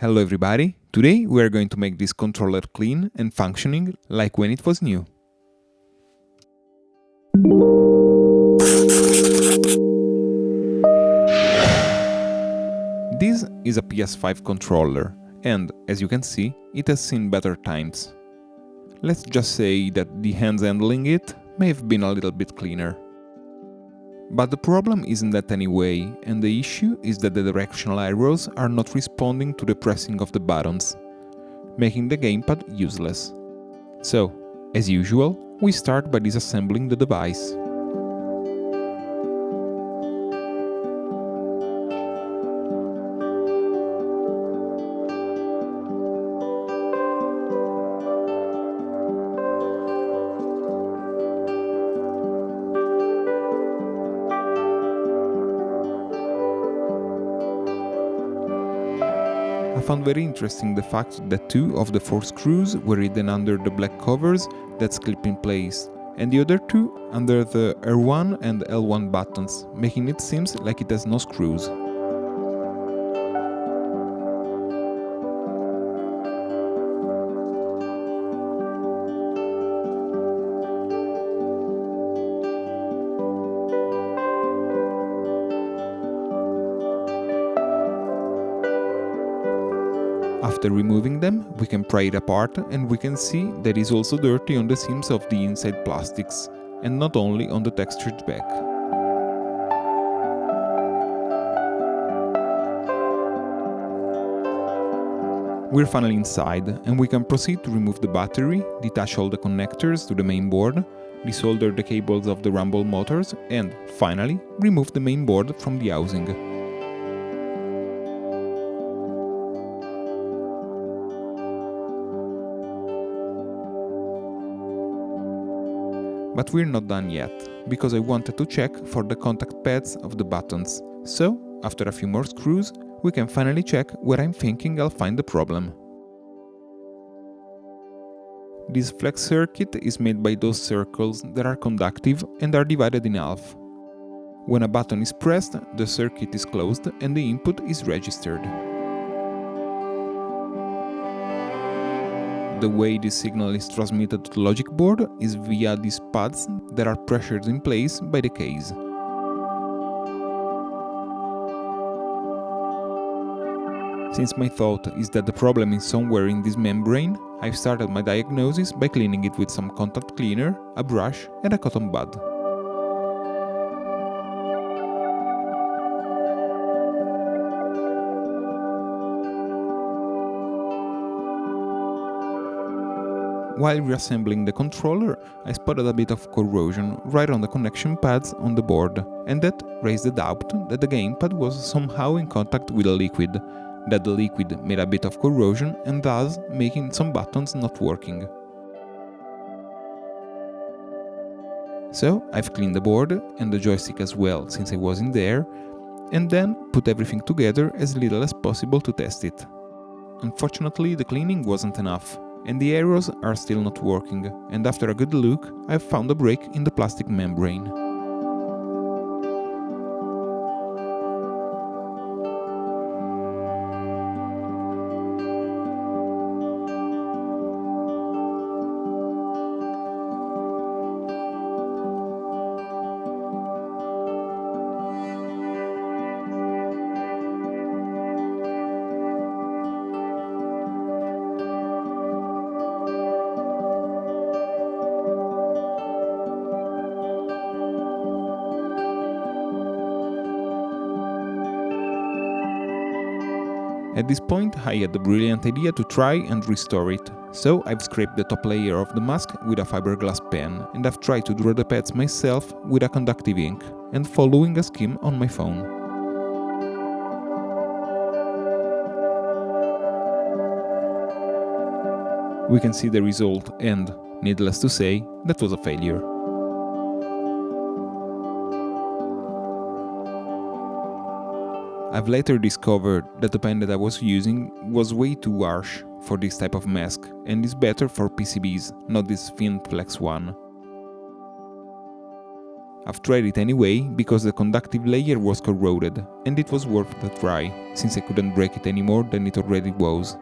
Hello everybody, today we are going to make this controller clean and functioning like when it was new. This is a PS5 controller and, as you can see, it has seen better times. Let's just say that the hands handling it may have been a little bit cleaner. But the problem isn't that anyway, and the issue is that the directional arrows are not responding to the pressing of the buttons, making the gamepad useless. So, as usual, we start by disassembling the device. I found very interesting the fact that 2 of the 4 screws were hidden under the black covers that clip in place, and the other 2 under the R1 and L1 buttons, making it seem like it has no screws. After removing them, we can pry it apart and we can see that it is also dirty on the seams of the inside plastics, and not only on the textured back. We're finally inside, and we can proceed to remove the battery, detach all the connectors to the main board, desolder the cables of the rumble motors, and, finally, remove the main board from the housing. But we're not done yet, because I wanted to check for the contact pads of the buttons. So, after a few more screws, we can finally check where I'm thinking I'll find the problem. This flex circuit is made by those circles that are conductive and are divided in half. When a button is pressed, the circuit is closed and the input is registered. The way this signal is transmitted to the logic board is via these pads that are pressured in place by the case. Since my thought is that the problem is somewhere in this membrane, I've started my diagnosis by cleaning it with some contact cleaner, a brush and a cotton bud. While reassembling the controller, I spotted a bit of corrosion right on the connection pads on the board, and that raised the doubt that the gamepad was somehow in contact with a liquid, that the liquid made a bit of corrosion and thus making some buttons not working. So I've cleaned the board and the joystick as well, since I was in there, and then put everything together as little as possible to test it. Unfortunately, the cleaning wasn't enough, and the arrows are still not working, and after a good look, I've found a break in the plastic membrane. At this point, I had the brilliant idea to try and restore it, so I've scraped the top layer of the mask with a fiberglass pen, and I've tried to draw the pads myself with a conductive ink, and following a scheme on my phone. We can see the result, and, needless to say, that was a failure. I've later discovered that the pen that I was using was way too harsh for this type of mask and is better for PCBs, not this thin flex one. I've tried it anyway because the conductive layer was corroded, and it was worth the try, since I couldn't break it any more than it already was.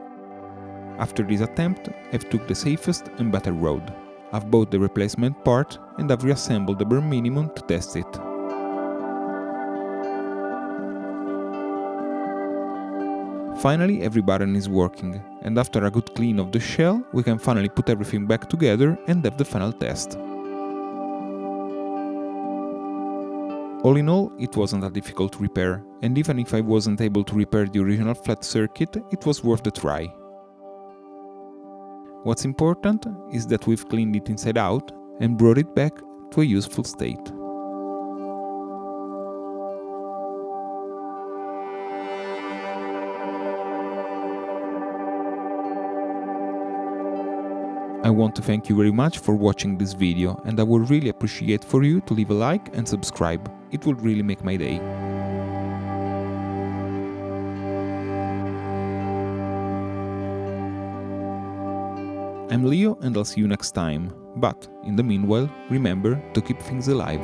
After this attempt, I've took the safest and better road. I've bought the replacement part and I've reassembled the bare minimum to test it. Finally, every button is working, and after a good clean of the shell, we can finally put everything back together and have the final test. All in all, it wasn't a difficult repair, and even if I wasn't able to repair the original flat circuit, it was worth the try. What's important is that we've cleaned it inside out and brought it back to a useful state. I want to thank you very much for watching this video, and I would really appreciate for you to leave a like and subscribe. It would really make my day. I'm Leo and I'll see you next time, but in the meanwhile, remember to keep things alive.